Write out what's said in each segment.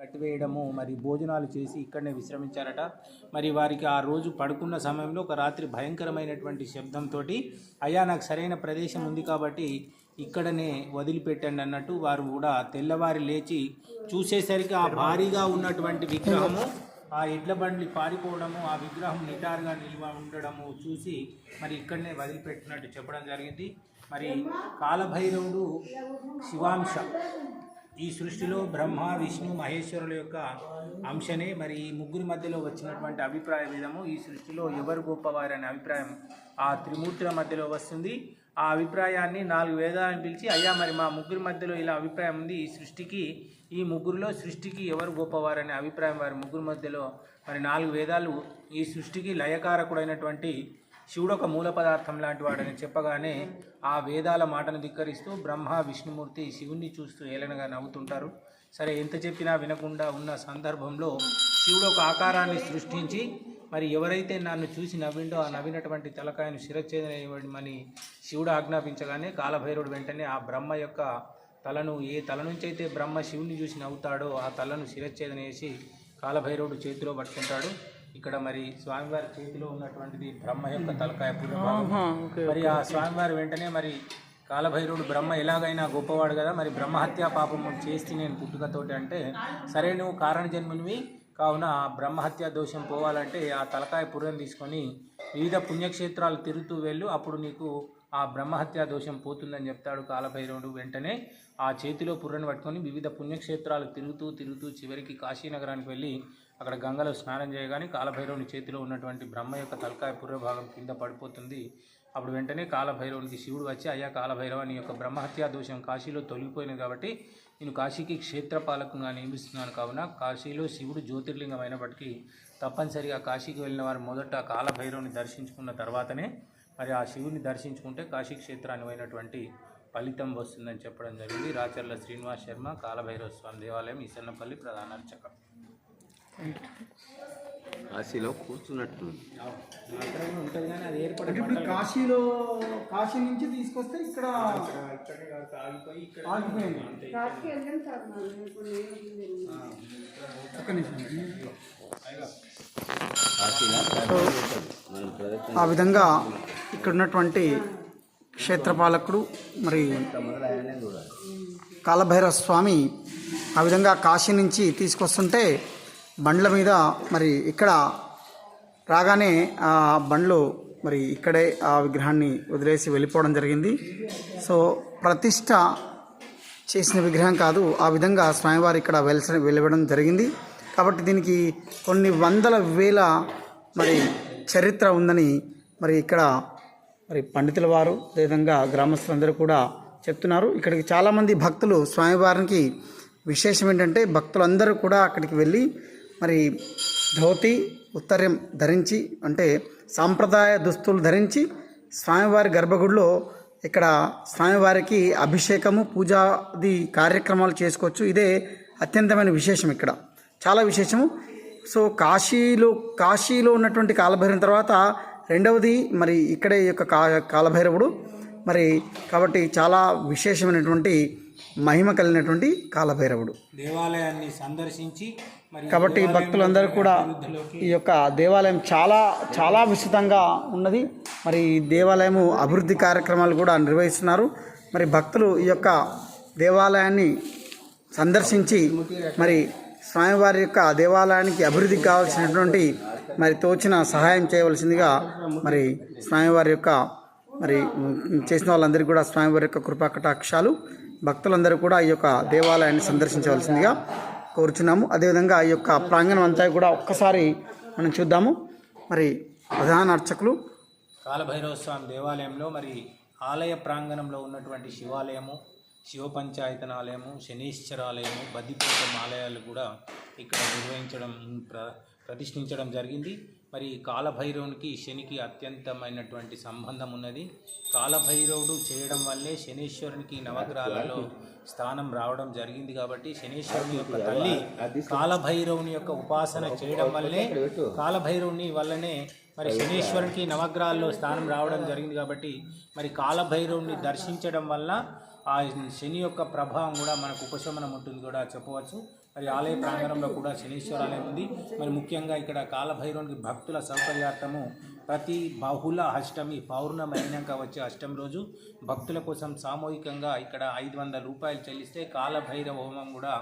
కట్టివేయడము, మరి భోజనాలు చేసి ఇక్కడనే విశ్రమించారట. మరి వారికి ఆ రోజు పడుకున్న సమయంలో ఒక రాత్రి భయంకరమైనటువంటి శబ్దంతో, అయ్యా నాకు సరైన ప్రదేశం ఉంది కాబట్టి ఇక్కడనే వదిలిపెట్టండి అన్నట్టు వారు కూడా తెల్లవారి లేచి చూసేసరికి ఆ భారీగా ఉన్నటువంటి విగ్రహము, ఆ ఎడ్ల బండ్లు పారిపోవడము, ఆ విగ్రహం నిటారుగా నిల్వ ఉండడము చూసి మరి ఇక్కడనే వదిలిపెట్టినట్టు చెప్పడం జరిగింది. మరి కాలభైరవుడు శివాంశ, ఈ సృష్టిలో బ్రహ్మ విష్ణు మహేశ్వరుల యొక్క అంశనే. మరి ఈ ముగ్గురి మధ్యలో వచ్చినటువంటి అభిప్రాయ భేదము, ఈ సృష్టిలో ఎవరు గొప్పవారనే అభిప్రాయం ఆ త్రిమూర్తుల మధ్యలో వస్తుంది. ఆ అభిప్రాయాన్ని 4 వేదాలను పిలిచి, అయ్యా మరి మా ముగ్గురి మధ్యలో ఇలా అభిప్రాయం ఉంది, ఈ సృష్టికి ఈ ముగ్గురులో సృష్టికి ఎవరు గొప్పవారనే అభిప్రాయం వారి ముగ్గురు మధ్యలో మరి 4 వేదాలు ఈ సృష్టికి లయకారకుడైనటువంటి శివుడు ఒక మూల పదార్థం లాంటి వాడని చెప్పగానే ఆ వేదాల మాటను ధిక్కరిస్తూ బ్రహ్మ విష్ణుమూర్తి శివుణ్ణి చూస్తూ ఏలనగా నవ్వుతుంటారు. సరే, ఎంత చెప్పినా వినకుండా ఉన్న సందర్భంలో శివుడు ఒక ఆకారాన్ని సృష్టించి మరి ఎవరైతే నన్ను చూసి నవ్విండో ఆ నవ్వినటువంటి తలకాయను శిరచ్ఛేదనమని శివుడు ఆజ్ఞాపించగానే కాలభైరవుడు వెంటనే ఆ బ్రహ్మ యొక్క తలను, ఏ తల నుంచి అయితే బ్రహ్మ శివుని చూసి నవ్వుతాడో ఆ తలను శిరచ్ఛేదన చేసి కాలభైరవుడు చేతిలో పట్టుకుంటాడు. ఇక్కడ మరి స్వామివారి చేతిలో ఉన్నటువంటిది బ్రహ్మ యొక్క తలకాయ పూర్వభాగం. మరి ఆ స్వామివారి వెంటనే మరి కాలభైరవుడు బ్రహ్మ ఎలాగైనా గొప్పవాడు కదా, మరి బ్రహ్మహత్యా పాపము చేస్తే నేను పుట్టుకతోటి అంటే, సరే నువ్వు కారణ జన్మునివి కావున బ్రహ్మహత్యా దోషం పోవాలంటే ఆ తలకాయ పుర్రం తీసుకొని వివిధ పుణ్యక్షేత్రాలు తిరుగుతూ వెళ్ళు, అప్పుడు నీకు ఆ బ్రహ్మహత్యా దోషం పోతుందని చెప్తాడు కాలభైరవుడు. వెంటనే ఆ చేతిలో పుర్రను పట్టుకొని వివిధ పుణ్యక్షేత్రాలు తిరుగుతూ చివరికి కాశీనగరానికి వెళ్ళి అక్కడ గంగలో స్నానం చేయగానే కాలభైరవుని చేతిలో ఉన్నటువంటి బ్రహ్మ యొక్క తలకాయ పుర్ర భాగం కింద పడిపోతుంది. అప్పుడు వెంటనే కాలభైరవునికి శివుడు వచ్చి, అయ్యా కాలభైరవ, నీ యొక్క బ్రహ్మహత్యా దోషం కాశీలో తొలగిపోయింది కాబట్టి నేను కాశీకి క్షేత్రపాలకుగా నియమిస్తున్నాను. కావున కాశీలో శివుడు జ్యోతిర్లింగం అయినప్పటికీ తప్పనిసరిగా కాశీకి వెళ్ళిన వారు మొదట కాలభైరవుని దర్శించుకున్న తర్వాతనే మరి ఆ శివుని దర్శించుకుంటే కాశీ క్షేత్రాన్ని అయినటువంటి ఫలితం వస్తుందని చెప్పడం జరిగింది. రాచర్ల శ్రీనివాస్ శర్మ, కాలభైరవ స్వామి దేవాలయం, ఈసన్నపల్లి, ప్రధాన అర్చక. కాశీలో కూర్చున్నట్టు ఉంటుంది కానీ అది ఏర్పడి కాశీ నుంచి తీసుకొస్తే ఇక్కడ ఆగిపోయింది. ఆ విధంగా ఇక్కడ ఉన్నటువంటి క్షేత్రపాలకుడు మరి కాలభైరవ స్వామి ఆ విధంగా కాశీ నుంచి తీసుకొస్తుంటే బండ్ల మీద మరి ఇక్కడ రాగానే ఆ బండ్లు మరి ఇక్కడే ఆ విగ్రహాన్ని వదిలేసి వెళ్ళిపోవడం జరిగింది. సో ప్రతిష్ట చేసిన విగ్రహం కాదు, ఆ విధంగా స్వామివారు ఇక్కడ వెళ్ళడం జరిగింది. కాబట్టి దీనికి కొన్ని వందల వేల మరి చరిత్ర ఉందని మరి ఇక్కడ మరి పండితుల వారు అదేవిధంగా గ్రామస్తులందరూ కూడా చెప్తున్నారు. ఇక్కడికి చాలామంది భక్తులు, స్వామివారికి విశేషం ఏంటంటే భక్తులందరూ కూడా అక్కడికి వెళ్ళి మరి ధోతి ఉత్తర్యం ధరించి, అంటే సాంప్రదాయ దుస్తులు ధరించి స్వామివారి గర్భగుడిలో ఇక్కడ స్వామివారికి అభిషేకము పూజాది కార్యక్రమాలు చేసుకోవచ్చు. ఇదే అత్యంతమైన విశేషం, ఇక్కడ చాలా విశేషము. సో కాశీలో ఉన్నటువంటి కాలభైరవం తర్వాత రెండవది మరి ఇక్కడే ఈ యొక్క కాలభైరవుడు మరి, కాబట్టి చాలా విశేషమైనటువంటి మహిమ కలిగినటువంటి కాలభైరవుడు దేవాలయాన్ని సందర్శించి కాబట్టి భక్తులందరూ కూడా ఈ యొక్క దేవాలయం చాలా చాలా విస్తృతంగా ఉన్నది. మరి ఈ దేవాలయము అభివృద్ధి కార్యక్రమాలు కూడా నిర్వహిస్తున్నారు. మరి భక్తులు ఈ యొక్క దేవాలయాన్ని సందర్శించి మరి స్వామివారి యొక్క దేవాలయానికి అభివృద్ధికి కావాల్సినటువంటి మరి తోచిన సహాయం చేయవలసిందిగా మరి స్వామివారి యొక్క మరి చేసిన వాళ్ళందరికీ కూడా స్వామివారి యొక్క కృపా కటాక్షాలు. భక్తులందరూ కూడా ఈ యొక్క దేవాలయాన్ని సందర్శించవలసిందిగా కోరుచున్నాము. అదేవిధంగా ఈ యొక్క ప్రాంగణం అంతా కూడా ఒక్కసారి మనం చూద్దాము. మరి ప్రధాన అర్చకులు కాలభైరవ స్వామి దేవాలయంలో మరి ఆలయ ప్రాంగణంలో ఉన్నటువంటి శివాలయము, శివ పంచాయతనాలయము, శనీశ్వరాలయము, బద్దిపోతం ఆలయాలు కూడా ఇక్కడ ప్రతిష్ఠించడం జరిగింది. మరి కాలభైరవునికి శనికి అత్యంతమైనటువంటి సంబంధం ఉన్నది. కాలభైరవుడు చేయడం వల్లే శనీశ్వరునికి నవగ్రహాలలో స్థానం రావడం జరిగింది. కాబట్టి శనీశ్వరుని యొక్క తల్లి కాలభైరవుని యొక్క ఉపాసన చేయడం వల్లే, కాలభైరవుని వల్లనే మరి శనీశ్వరునికి నవగ్రహాల్లో స్థానం రావడం జరిగింది. కాబట్టి మరి కాలభైరవుని దర్శించడం వల్ల ఆ శని యొక్క ప్రభావం కూడా మనకు ఉపశమనం ఉంటుంది కూడా చెప్పవచ్చు. మరి ఆలయ ప్రాంగణంలో కూడా శనీశ్వరాలయం ఉంది. మరి ముఖ్యంగా ఇక్కడ కాలభైరవునికి భక్తుల సౌకర్యార్థము ప్రతి బహుళ అష్టమి పౌర్ణమి అయినాక వచ్చే అష్టమి రోజు భక్తుల కోసం సామూహికంగా ఇక్కడ 500 రూపాయలు చెల్లిస్తే కాలభైరవ హోమం కూడా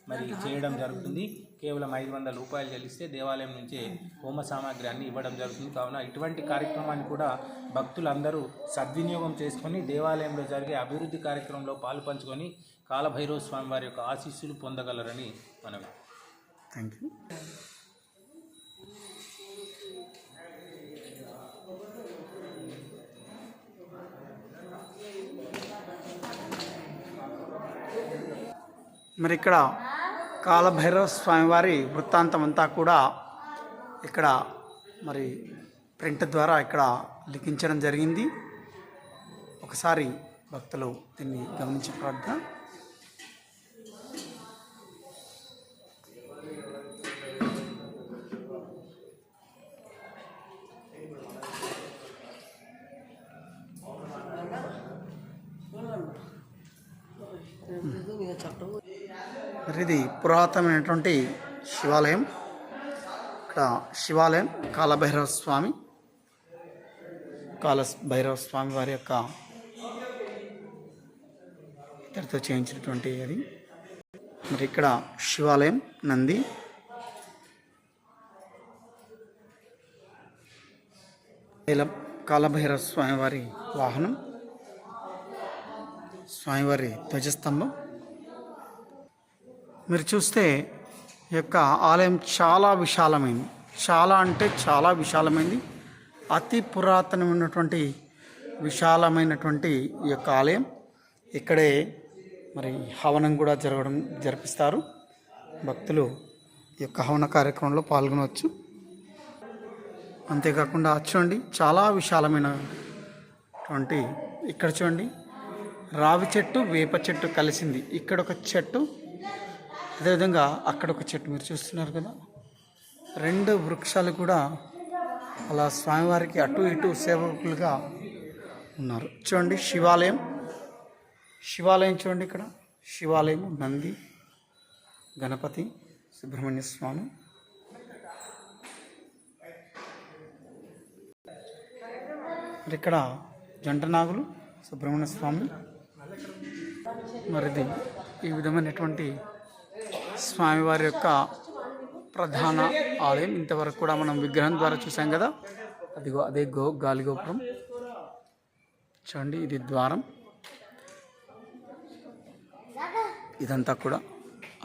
మరి చేయడం జరుగుతుంది. కేవలం 500 రూపాయలు చెల్లిస్తే దేవాలయం నుంచే హోమ సామాగ్రి అన్ని ఇవ్వడం జరుగుతుంది. కావున ఇటువంటి కార్యక్రమాన్ని కూడా భక్తులందరూ సద్వినియోగం చేసుకొని దేవాలయంలో జరిగే అభివృద్ధి కార్యక్రమంలో పాలు పంచుకొని కాలభైరవ స్వామి వారి యొక్క ఆశీస్సులు పొందగలరని మనవి. Thank you. మరి ఇక్కడ కాలభైరవ స్వామివారి వృత్తాంతం అంతా కూడా ఇక్కడ మరి ప్రింట్ ద్వారా ఇక్కడ లిఖించడం జరిగింది. ఒకసారి భక్తులు దీన్ని గమనించే ప్రార్థన. మరి ఇది పురాతనమైనటువంటి శివాలయం. ఇక్కడ శివాలయం కాలభైరవ స్వామి వారి యొక్క ఇతడితో చేయించినటువంటి అది. మరి ఇక్కడ శివాలయం నంది, కాలభైరవ స్వామివారి వాహనం, స్వామివారి ధ్వజస్తంభం. మీరు చూస్తే ఈ యొక్క ఆలయం చాలా విశాలమైంది. చాలా అంటే చాలా విశాలమైంది. అతి పురాతనమైనటువంటి విశాలమైనటువంటి ఈ యొక్క ఆలయం. ఇక్కడే మరి హవనం కూడా జరిపిస్తారు. భక్తులు ఈ యొక్క హవన కార్యక్రమంలో పాల్గొనవచ్చు. అంతేకాకుండా చూడండి చాలా విశాలమైనటువంటి, ఇక్కడ చూడండి రావి చెట్టు వేప చెట్టు కలిసింది. ఇక్కడ ఒక చెట్టు, అదేవిధంగా అక్కడ ఒక చెట్టు మీరు చూస్తున్నారు కదా. 2 వృక్షాలు కూడా అలా స్వామివారికి అటు ఇటు సేవకులుగా ఉన్నారు. చూడండి శివాలయం చూడండి. ఇక్కడ శివాలయం, నంది, గణపతి, సుబ్రహ్మణ్య స్వామి. మరి ఇక్కడ జంటనాగులు, సుబ్రహ్మణ్య స్వామి. మరిది ఈ విధమైనటువంటి స్వామివారి యొక్క ప్రధాన ఆలయం. ఇంతవరకు కూడా మనం విగ్రహం ద్వారా చూసాం కదా. అదిగో అదే గాలిగోపురం చూడండి. ఇది ద్వారం. ఇదంతా కూడా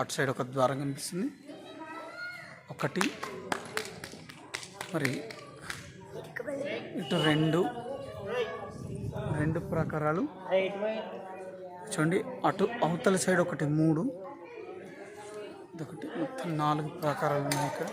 అటు సైడ్ ఒక ద్వారం కనిపిస్తుంది, ఒకటి. మరి ఇటు రెండు ప్రాకారాలు చూడండి. అటు అవతల సైడ్ ఒకటి, 3, ఇదొకటి, మొత్తం 4 ప్రాకారాలు ఉన్నాయి ఇక్కడ.